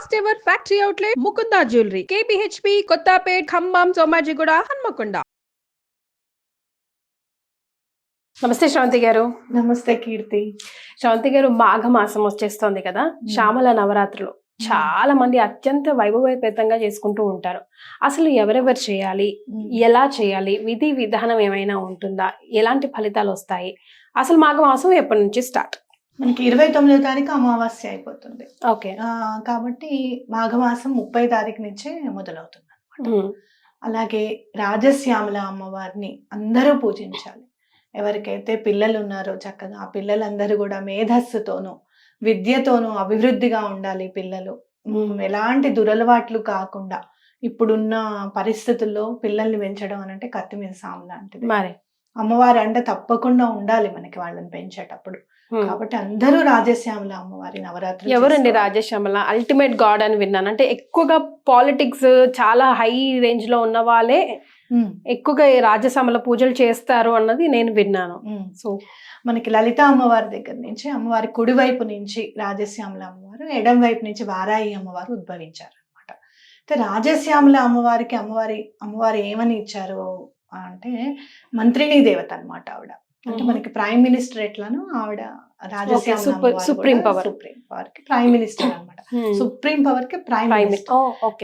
First ever factory outlet Mukunda jewellery KPHB Kothapet Khammam Somajiguda Hanamkonda. నమస్తే శ్రవంతి గారు. నమస్తే కీర్తి. శ్రవంతి గారు, మాఘమాసం వచ్చేస్తోంది కదా, శ్యామల నవరాత్రులు చాలా మంది అత్యంత వైభవోపేతంగా చేసుకుంటూ ఉంటారు. అసలు ఎవరెవరు చేయాలి, ఎలా చేయాలి, విధి విధానం ఏమైనా ఉంటుందా, ఎలాంటి ఫలితాలు వస్తాయి, అసలు మాఘమాసం ఎప్పటి నుంచి స్టార్ట్? మనకి 29వ తారీఖు అమావాస్య అయిపోతుంది. ఓకే. కాబట్టి మాఘమాసం 30 తారీఖు నుంచే మొదలవుతుంది అనమాట. అలాగే రాజశ్యామల అమ్మవారిని అందరూ పూజించాలి. ఎవరికైతే పిల్లలు ఉన్నారో చక్కగా ఆ పిల్లలందరూ కూడా మేధస్సుతోనూ విద్యతోనూ అభివృద్ధిగా ఉండాలి. పిల్లలు ఎలాంటి దురలవాట్లు కాకుండా ఇప్పుడున్న పరిస్థితుల్లో పిల్లల్ని పెంచడం అని అంటే కత్తి మీద సాము లాంటిది. మరి అమ్మవారి అంటే తప్పకుండా ఉండాలి మనకి వాళ్ళని పెంచేటప్పుడు. కాబట్టి అందరూ రాజశ్యామల అమ్మవారి నవరాత్రి. ఎవరండి రాజశ్యామల? అల్టిమేట్ గాడ్ అని విన్నాను. అంటే ఎక్కువగా పాలిటిక్స్ చాలా హై రేంజ్ లో ఉన్న వాళ్ళే ఎక్కువగా రాజశ్యామల పూజలు చేస్తారు అన్నది నేను విన్నాను. సో మనకి లలిత అమ్మవారి దగ్గర నుంచి, అమ్మవారి కుడివైపు నుంచి రాజశ్యామల అమ్మవారు, ఎడం వైపు నుంచి వారాయి అమ్మవారు ఉద్భవించారు అనమాట. అయితే రాజశ్యామల అమ్మవారికి అమ్మవారు ఏమని ఇచ్చారు అంటే మంత్రిని దేవత అనమాట ఆవిడ. అంటే మనకి ప్రైమ్ మినిస్టర్ ఎట్లానో ఆవిడ రాజశ్యామల సుప్రీం పవర్ కి ప్రైమ్ మినిస్టర్ అనమాట. సుప్రీం పవర్ కి ప్రైమ్ మినిస్టర్.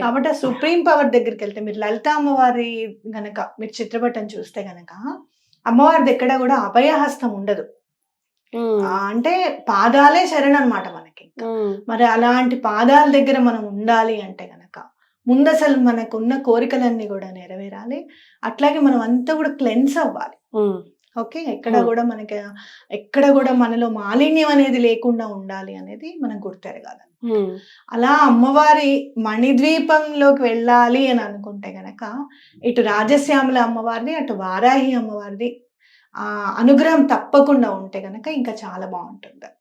కాబట్టి ఆ సుప్రీం పవర్ దగ్గరికి వెళ్తే మీరు లలిత అమ్మవారి గనక మీరు చిత్రపటం చూస్తే గనక అమ్మవారి దగ్గర కూడా అభయహస్తం ఉండదు. అంటే పాదాలే శరణ్ అనమాట మనకి. మరి అలాంటి పాదాల దగ్గర మనం ఉండాలి అంటే గనక ముందు అసలు మనకున్న కోరికలన్నీ కూడా నెరవేరాలి. అట్లాగే మనం అంతా కూడా క్లెన్స్ అవ్వాలి. ఓకే, ఎక్కడ కూడా మనలో మాలిన్యం అనేది లేకుండా ఉండాలి అనేది మనం గుర్తెరగాలి. అలా అమ్మవారి మణిద్వీపంలోకి వెళ్ళాలి అని అనుకుంటే గనక ఇటు రాజశ్యామల అమ్మవారిది అటు వారాహి అమ్మవారిది అనుగ్రహం తప్పకుండా ఉంటే గనక ఇంకా చాలా బాగుంటుంది అనమాట.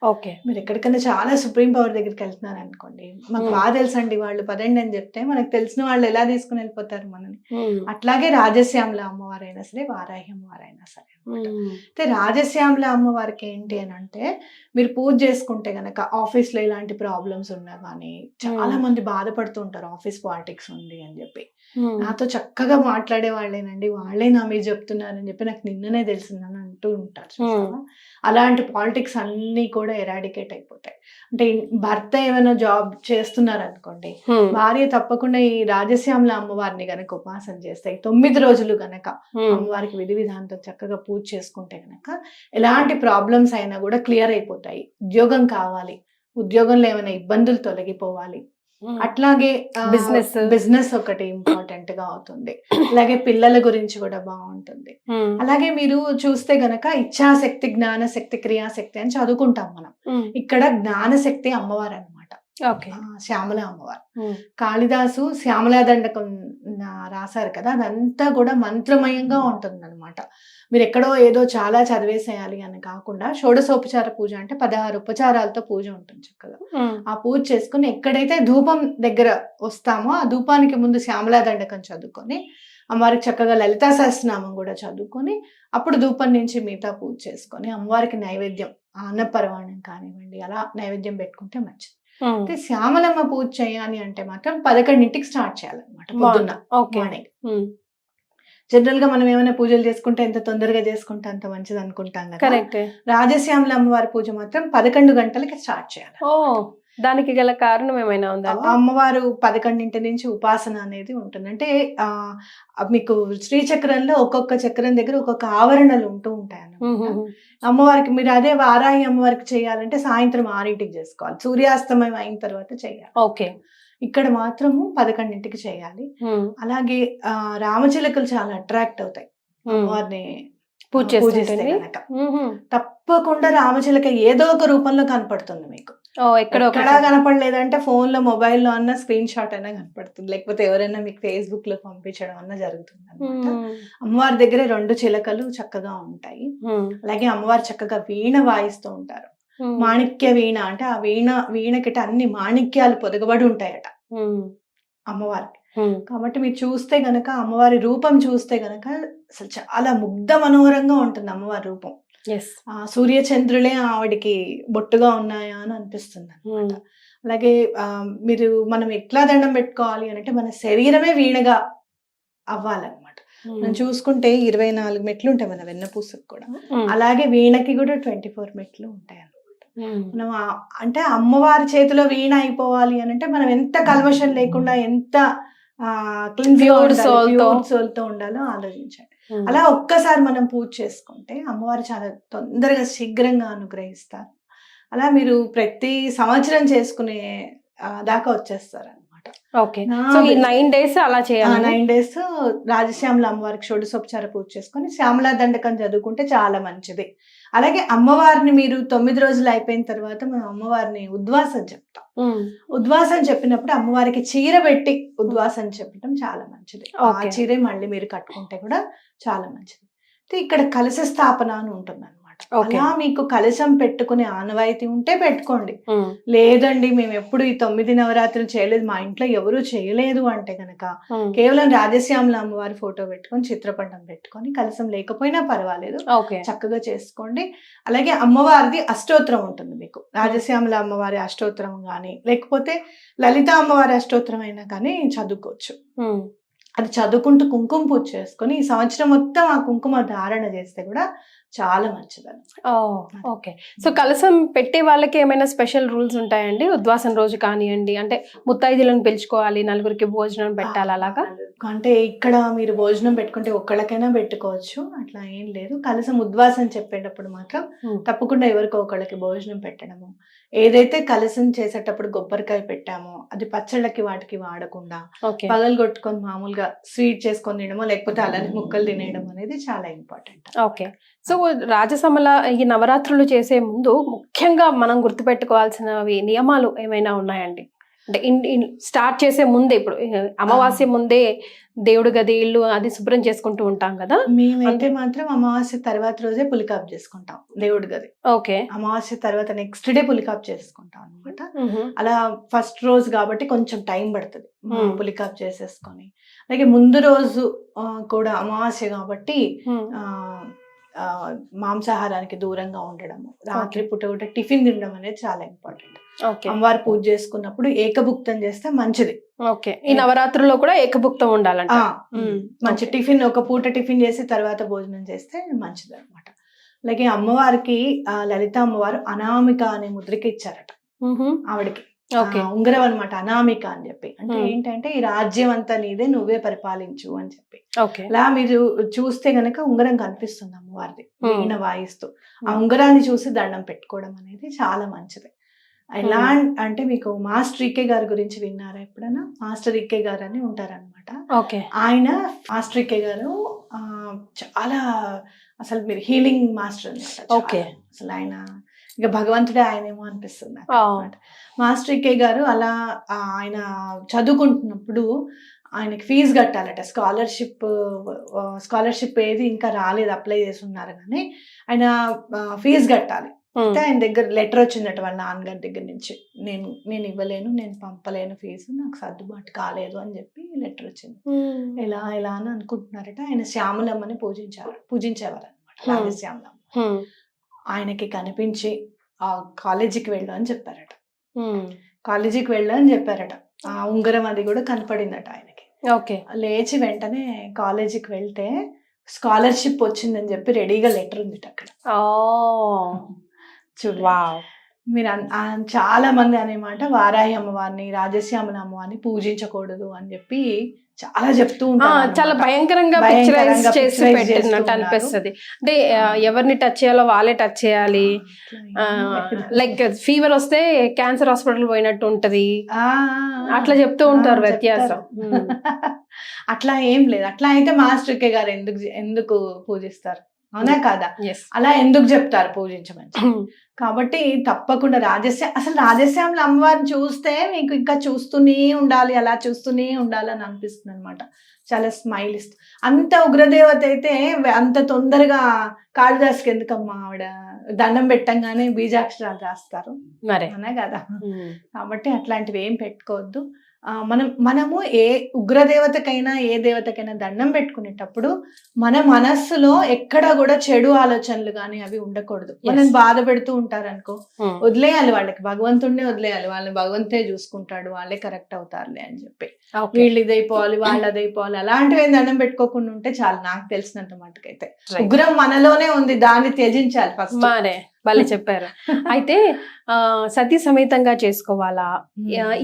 ఓకే, మీరు ఎక్కడికైనా చాలా సుప్రీం పవర్ దగ్గరికి వెళ్తున్నారు అనుకోండి, మాకు బాగా తెలుసండి వాళ్ళు పదండి అని చెప్తే మనకు తెలిసిన వాళ్ళు ఎలా తీసుకుని వెళ్ళిపోతారు మనని. అట్లాగే రాజశ్యామల అమ్మవారైనా సరే వారాహి అమ్మవారైనా సరే. అయితే రాజశ్యామల అమ్మవారికి ఏంటి అని అంటే మీరు పూజ చేసుకుంటే గనక ఆఫీస్ లో ఇలాంటి ప్రాబ్లమ్స్ ఉన్నా కానీ చాలా మంది బాధపడుతూ ఉంటారు, ఆఫీస్ పాలిటిక్స్ ఉంది అని చెప్పి. నాతో చక్కగా మాట్లాడే వాళ్ళేనండి, వాళ్ళే నా మీద చెప్తున్నారని చెప్పి నాకు నిన్ననే తెలిసిందని అంటూ ఉంటారు. అలాంటి పాలిటిక్స్ అన్ని కూడా ఎరాడికేట్ అయిపోతాయి. అంటే భర్త ఏమైనా జాబ్ చేస్తున్నారు అనుకోండి, భార్య తప్పకుండా ఈ రాజశ్యామల అమ్మవారిని గనక ఉపాసన చేస్తే 9 రోజులు గనక అమ్మవారికి విధి విధానంతో చక్కగా పూజ చేసుకుంటే గనక ఎలాంటి ప్రాబ్లమ్స్ అయినా కూడా క్లియర్ అయిపోతాయి. ఉద్యోగం కావాలి, ఉద్యోగంలో ఏమైనా ఇబ్బందులు తొలగిపోవాలి, అట్లాగే బిజినెస్ ఒకటి ఇంపార్టెంట్ గా అవుతుంది. అలాగే పిల్లల గురించి కూడా బాగుంటుంది. అలాగే మీరు చూస్తే గనక ఇచ్ఛాశక్తి, జ్ఞానశక్తి, క్రియాశక్తి అని చదువుకుంటాం మనం. ఇక్కడ జ్ఞానశక్తి అమ్మవారు అనమాట, శ్యామల అమ్మవారు. కాళిదాసు శ్యామలా దండకం రాశారు కదా, అదంతా కూడా మంత్రమయంగా ఉంటుంది అనమాట. మీరు ఎక్కడో ఏదో చాలా చదివేసేయాలి అని కాకుండా షోడశోపచార పూజ అంటే 16 ఉపచారాలతో పూజ ఉంటుంది చక్కగా. ఆ పూజ చేసుకుని ఎక్కడైతే ధూపం దగ్గర వస్తామో ఆ ధూపానికి ముందు శ్యామలా దండకం చదువుకొని అమ్మవారికి చక్కగా లలితా సహస్రనామం కూడా చదువుకొని అప్పుడు ధూపం నుంచి మిగతా పూజ చేసుకొని అమ్మవారికి నైవేద్యం అన్నపరవాణం కానివ్వండి అలా నైవేద్యం పెట్టుకుంటే మంచిది. అయితే శ్యామలమ్మ పూజ చేయాలి అంటే మాత్రం 11ంటికి స్టార్ట్ చేయాలన్నమాట పొద్దున్న మార్నింగ్. జనరల్ గా మనం ఏమైనా పూజలు చేసుకుంటే ఎంత తొందరగా చేసుకుంటే అంత మంచిది అనుకుంటాం కదా. రాజశ్యామల అమ్మవారి పూజ మాత్రం 11 గంటలకి స్టార్ట్ చేయాలి. దానికి గల కారణం ఏమైనా ఉందా? అమ్మవారు 11 నుంచి ఉపాసన అనేది ఉంటుంది. అంటే మీకు శ్రీచక్రంలో ఒక్కొక్క చక్రం దగ్గర ఒక్కొక్క ఆవరణలు ఉంటూ ఉంటాయి అన్నమాట. అమ్మవారికి మీరు అదే వారాహి అమ్మవారికి చేయాలంటే సాయంత్రం 6ంటికి చేసుకోవాలి, సూర్యాస్తమయం అయిన తర్వాత చేయాలి. ఓకే, ఇక్కడ మాత్రము 11ంటికి చేయాలి. అలాగే రామచిలకలు చాలా అట్రాక్ట్ అవుతాయి అమ్మవారిని పూజిస్తే కనుక. తప్పకుండా రామచిలక ఏదో ఒక రూపంలో కనపడుతుంది మీకు. ఎక్కడా కనపడలేదంటే ఫోన్ లో మొబైల్లో అన్న స్క్రీన్ షాట్ అయినా కనపడుతుంది, లేకపోతే ఎవరైనా మీకు ఫేస్బుక్ లో పంపించడం అన్న జరుగుతుంది అనమాట. అమ్మవారి దగ్గర 2 చిలకలు చక్కగా ఉంటాయి. అలాగే అమ్మవారు చక్కగా వీణ వాయిస్తూ ఉంటారు. మాణిక్య వీణ అంటే ఆ వీణకిట అన్ని మాణిక్యాలు పొదగబడి ఉంటాయట అమ్మవారికి. కాబట్టి మీరు చూస్తే గనక అమ్మవారి రూపం చూస్తే గనక అసలు చాలా ముగ్ధ మనోహరంగా ఉంటుంది అమ్మవారి రూపం. ఎస్. సూర్య చంద్రులే ఆవిడికి బొట్టుగా ఉన్నాయా అని అనిపిస్తుంది అనమాట. అలాగే మీరు మనం ఎట్లా దండం పెట్టుకోవాలి అని అంటే మన శరీరమే వీణగా అవ్వాలన్నమాట. మనం చూసుకుంటే 24 మెట్లు ఉంటాయి మన వెన్నపూసకు కూడా, అలాగే వీణకి కూడా 24 మెట్లు ఉంటాయి అన్నమాట. మనం అంటే అమ్మవారి చేతిలో వీణ అయిపోవాలి అని అంటే మనం ఎంత కల్మషం లేకుండా, ఎంత Pure soul తో. సోల్తో ఉండాలో ఆలోచించండి. అలా ఒక్కసారి మనం పూజ చేసుకుంటే అమ్మవారు చాలా తొందరగా శీఘ్రంగా అనుగ్రహిస్తారు. అలా మీరు ప్రతి సంవత్సరం చేసుకునే దాకా వచ్చేస్తారు అనమాట. ఓకే. సో ఈ 9 days అలా చేయాలి. 9 days రాజశ్యామల అమ్మవారికి షోడశోపచార పూజ చేసుకొని శ్యామలా దండకం చదువుకుంటే చాలా మంచిది. అలాగే అమ్మవారిని మీరు 9 రోజులు అయిపోయిన తర్వాత మనం అమ్మవారిని ఉద్వాసం చెప్తాం. ఉద్వాసం చెప్పినప్పుడు అమ్మవారికి చీర పెట్టి ఉద్వాసం చెప్పడం చాలా మంచిది. ఆ చీరే మళ్ళీ మీరు కట్టుకుంటే కూడా చాలా మంచిది. ఇక్కడ కలశ స్థాపన అని ఉంటుంది అనమాట. అలా మీకు కలశం పెట్టుకునే ఆనవాయితీ ఉంటే పెట్టుకోండి. లేదండి మేము ఎప్పుడు ఈ 9 నవరాత్రులు చేయలేదు, మా ఇంట్లో ఎవరు చేయలేదు అంటే గనక కేవలం రాజశ్యామల అమ్మవారి ఫోటో పెట్టుకొని చిత్రపటం పెట్టుకొని కలశం లేకపోయినా పర్వాలేదు, చక్కగా చేసుకోండి. అలాగే అమ్మవారిది అష్టోత్తరం ఉంటుంది మీకు. రాజశ్యామల అమ్మవారి అష్టోత్తరం కానీ లేకపోతే లలిత అమ్మవారి అష్టోత్తరం అయినా కానీ చదువుకోవచ్చు. అది చదువుకుంటూ కుంకుమ పూజ చేసుకొని ఈ సంవత్సరం మొత్తం ఆ కుంకుమ ధారణ చేస్తే కూడా చాలా మంచిది. ఓకే. సో కలసం పెట్టే వాళ్ళకి ఏమైనా స్పెషల్ రూల్స్ ఉంటాయండి? ఉద్వాసం రోజు కానివ్వండి, అంటే ముత్తైదులను పిలుచుకోవాలి, నలుగురికి భోజనం పెట్టాలి అలాగా? అంటే ఇక్కడ మీరు భోజనం పెట్టుకుంటే ఒక్కళ్ళకైనా పెట్టుకోవచ్చు, అట్లా ఏం లేదు. కలసం ఉద్వాసం చెప్పేటప్పుడు మాత్రం తప్పకుండా ఎవరికో ఒకళ్ళకి భోజనం పెట్టడము. ఏదైతే కలసం చేసేటప్పుడు కొబ్బరికాయ పెట్టామో అది పచ్చళ్ళకి వాటికి వాడకుండా పగలు కొట్టుకొని మామూలుగా స్వీట్ చేసుకొని తినడమో లేకపోతే అలానే ముక్కలు తినేయడం అనేది చాలా ఇంపార్టెంట్. ఓకే. సో రాజసమల ఈ నవరాత్రులు చేసే ముందు ముఖ్యంగా మనం గుర్తుపెట్టుకోవాల్సినవి నియమాలు ఏమైనా ఉన్నాయండి? అంటే స్టార్ట్ చేసే ముందే, ఇప్పుడు అమావాస్య ముందే దేవుడి గది ఇల్లు అది శుభ్రం చేసుకుంటూ ఉంటాం కదా. మేమైతే మాత్రం అమావాస్య తర్వాత రోజే పులికాప్ చేసుకుంటాం దేవుడి గది. ఓకే. అమావాస్య తర్వాత నెక్స్ట్ డే పులికాప్ చేసుకుంటాం అనమాట. అలా ఫస్ట్ రోజు కాబట్టి కొంచెం టైం పడుతుంది పులికాప్ చేసేసుకొని. అలాగే ముందు రోజు కూడా అమావాస్య కాబట్టి మాంసాహారానికి దూరంగా ఉండడము, రాత్రి పూట కూడా టిఫిన్ తినడం అనేది చాలా ఇంపార్టెంట్. అమ్మవారు పూజ చేసుకున్నప్పుడు ఏకభుక్తం చేస్తే మంచిది. ఓకే. ఈ నవరాత్రుల్లో కూడా ఏకభుక్తం ఉండాలంట. మంచి టిఫిన్, ఒక పూట టిఫిన్ చేసి తర్వాత భోజనం చేస్తే మంచిది అనమాట. అలాగే అమ్మవారికి లలిత అమ్మవారు అనామిక అనే ముద్రిక ఇచ్చారట ఆవిడకి. ఉంగరం అనమాట, అనామిక అని చెప్పి. అంటే ఏంటంటే ఈ రాజ్యం అంతా నీదే, నువ్వే పరిపాలించు అని చెప్పి. అలా మీరు చూస్తే గనక ఉంగరం కనిపిస్తుంది అమ్మవారిది వీణ వాయిస్తూ. ఆ ఉంగరాన్ని చూసి దండం పెట్టుకోవడం అనేది చాలా మంచిది. ఎలా అంటే మీకు మాస్టర్ ఈకే గారి గురించి విన్నారా ఎప్పుడైనా? మాస్టర్ ఈకే గారు అని ఉంటారనమాట. ఆయన మాస్టర్ ఈకే గారు చాలా అసలు మీరు హీలింగ్ మాస్టర్ అనమాట. అసలు ఆయన ఇక భగవంతుడే ఆయనేమో అనిపిస్తుంది అనమాట. మాస్టర్ ఈకే గారు అలా ఆయన చదువుకుంటున్నప్పుడు ఆయనకి ఫీజు కట్టాలట. స్కాలర్షిప్ ఏది ఇంకా రాలేదు, అప్లై చేసి ఉన్నారు కానీ ఆయన ఫీజు కట్టాలి. అయితే ఆయన దగ్గర లెటర్ వచ్చిందట వాళ్ళ నాన్నగారి దగ్గర నుంచి, నేను ఇవ్వలేను, నేను పంపలేను ఫీజు, నాకు సర్దుబాటు కాలేదు అని చెప్పి లెటర్ వచ్చింది. ఎలా అని అనుకుంటున్నారట. ఆయన శ్యామలమ్మని పూజించేవారు అనమాట, రాజశ్యామలమ్మ. ఆయనకి కనిపించి కాలేజీకి వెళ్ళు అని చెప్పారట. కాలేజీకి వెళ్ళు అని చెప్పారట. ఆ ఉంగరం అది కూడా కనపడిందట ఆయనకి. లేచి వెంటనే కాలేజీకి వెళ్తే స్కాలర్షిప్ వచ్చిందని చెప్పి రెడీగా లెటర్ ఉంది అక్కడ. చూడు, మీరు చాలా మంది అనేమాట వారాహి అమ్మవారిని, రాజశ్యామల అమ్మవారిని పూజించకూడదు అని చెప్పి చాలా చెప్తూ ఉంటారు. చాలా భయంకరంగా పిక్చరైజ్ చేసి పెట్టినట్టు అనిపిస్తుంది. అంటే ఎవరిని టచ్ చేయాలో వాళ్ళే టచ్ చేయాలి. లైక్ ఫీవర్ వస్తే క్యాన్సర్ హాస్పిటల్ పోయినట్టు ఉంటది, అట్లా చెప్తూ ఉంటారు. వ్యత్యాసం అట్లా ఏం లేదు. అట్లా అయితే మాస్టర్ కే గారు ఎందుకు పూజిస్తారు? అవునా కాదా? అలా ఎందుకు చెప్తారు పూజించమని? కాబట్టి తప్పకుండా అసలు రాజశ్యామల అమ్మవారిని చూస్తే మీకు ఇంకా చూస్తూనే ఉండాలి, అలా చూస్తూనే ఉండాలని అనిపిస్తుంది అనమాట. చాలా స్మైల్ ఇస్తుంది. అంత ఉగ్రదేవత అయితే అంత తొందరగా కాళిదాస్కి ఎందుకమ్మా ఆవిడ దండం పెట్టంగానే బీజాక్షరాలు రాస్తారు మరే అనే కదా. కాబట్టి అట్లాంటివి ఏం పెట్టుకోవద్దు. మనము ఏ ఉగ్రదేవతకైనా ఏ దేవతకైనా దండం పెట్టుకునేటప్పుడు మన మనస్సులో ఎక్కడ కూడా చెడు ఆలోచనలు కానీ అవి ఉండకూడదు. మనం బాధ పెడుతూ ఉంటారనుకో, వదిలేయాలి, వాళ్ళకి భగవంతుడినే వదిలేయాలి, వాళ్ళని భగవంతే చూసుకుంటాడు, వాళ్ళే కరెక్ట్ అవుతారులే అని చెప్పి. వీళ్ళు ఇదైపోవాలి, వాళ్ళు అదైపోవాలి, అలాంటివి ఏం దండం పెట్టుకోకుండా ఉంటే చాలు. నాకు తెలిసినంత మటుకైతే ఉగ్రం మనలోనే ఉంది, దాన్ని త్యజించాలి ఫస్ట్. మరే వాళ్ళు చెప్పారు. అయితే సతీ సమేతంగా చేసుకోవాలా?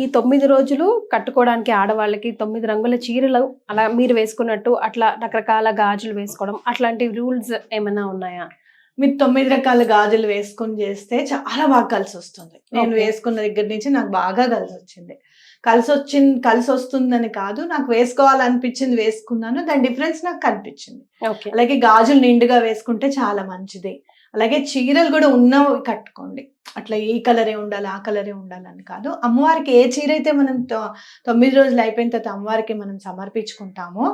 ఈ 9 రోజులు కట్టుకోవడానికి ఆడవాళ్ళకి 9 రంగుల చీరలు అలా మీరు వేసుకున్నట్టు అట్లా రకరకాల గాజులు వేసుకోవడం అట్లాంటి రూల్స్ ఏమైనా ఉన్నాయా? మీరు 9 రకాల గాజులు వేసుకుని చేస్తే చాలా బాగా కలిసి వస్తుంది. నేను వేసుకున్న దగ్గర నుంచి నాకు బాగా కలిసి వస్తుందని కాదు, నాకు వేసుకోవాలనిపించింది, వేసుకున్నాను, దాని డిఫరెన్స్ నాకు కనిపించింది. అలాగే గాజులు నిండుగా వేసుకుంటే చాలా మంచిది. అలాగే చీరలు కూడా ఉన్నవి కట్టుకోండి. అట్లా ఈ కలరే ఉండాలి, ఆ కలరే ఉండాలని కాదు. అమ్మవారికి ఏ చీర అయితే మనం 9 రోజులు అయిపోయిన తర్వాత అమ్మవారికి మనం సమర్పించుకుంటామో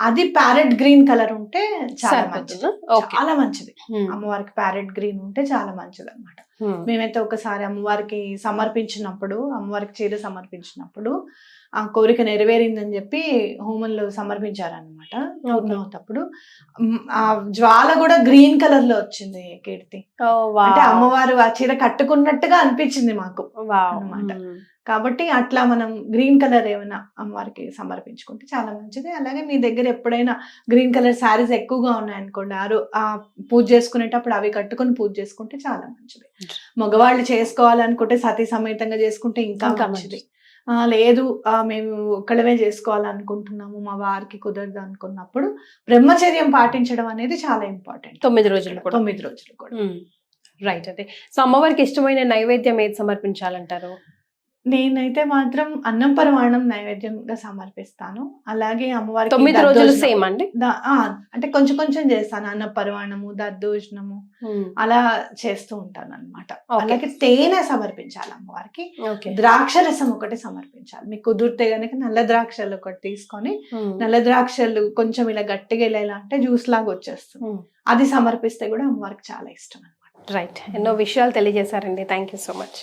అది ప్యారెట్ గ్రీన్ కలర్ ఉంటే చాలా మంచిది. చాలా మంచిది. అమ్మవారికి ప్యారెట్ గ్రీన్ ఉంటే చాలా మంచిది అన్నమాట. మేమైతే ఒకసారి అమ్మవారికి అమ్మవారికి చీర సమర్పించినప్పుడు ఆ కోరిక నెరవేరిందని చెప్పి హోమంలో సమర్పించారనమాట. పూర్ణవుతప్పుడు ఆ జ్వాల కూడా గ్రీన్ కలర్ లో వచ్చింది కీర్తి. అంటే అమ్మవారు ఆ చీర కట్టుకున్నట్టుగా అనిపించింది మాకు అన్నమాట. కాబట్టి అట్లా మనం గ్రీన్ కలర్ ఏమైనా అమ్మవారికి సమర్పించుకుంటే చాలా మంచిది. అలాగే మీ దగ్గర ఎప్పుడైనా గ్రీన్ కలర్ శారీస్ ఎక్కువగా ఉన్నాయనుకోండి, ఆ పూజ చేసుకునేటప్పుడు అవి కట్టుకొని పూజ చేసుకుంటే చాలా మంచిది. మగవాళ్ళు చేసుకోవాలనుకుంటే సతీ సమేతంగా చేసుకుంటే ఇంకా మంచిది. లేదు మేము ఒక్కడమే చేసుకోవాలనుకుంటున్నాము, మా వారికి కుదరదు అనుకున్నప్పుడు బ్రహ్మచర్యం పాటించడం అనేది చాలా ఇంపార్టెంట్. 9 రోజులు కూడా. రైట్. అదే. సో అమ్మవారికి ఇష్టమైన నైవేద్యం ఏది సమర్పించాలంటారు? నేనైతే మాత్రం అన్నం పరమాణం నైవేద్యంగా సమర్పిస్తాను. అలాగే అమ్మవారికి 9 రోజులు సేమ్ అండి? అంటే కొంచెం కొంచెం చేస్తాను. అన్న పరమాణము, దద్దోజనము అలా చేస్తూ ఉంటాను అనమాట. అలాగే తేనె సమర్పించాలి అమ్మవారికి. ద్రాక్ష రసం ఒకటి సమర్పించాలి. మీకు కుదిరితే గనక నల్ల ద్రాక్షలు ఒకటి తీసుకొని, నల్ల ద్రాక్షలు కొంచెం ఇలా గట్టిగా ఇలా అంటే జ్యూస్ లాగా వచ్చేస్తుంది, అది సమర్పిస్తే కూడా అమ్మవారికి చాలా ఇష్టం అనమాట. రైట్. ఎన్నో విషయాలు తెలియజేశారండి. Thank you so much.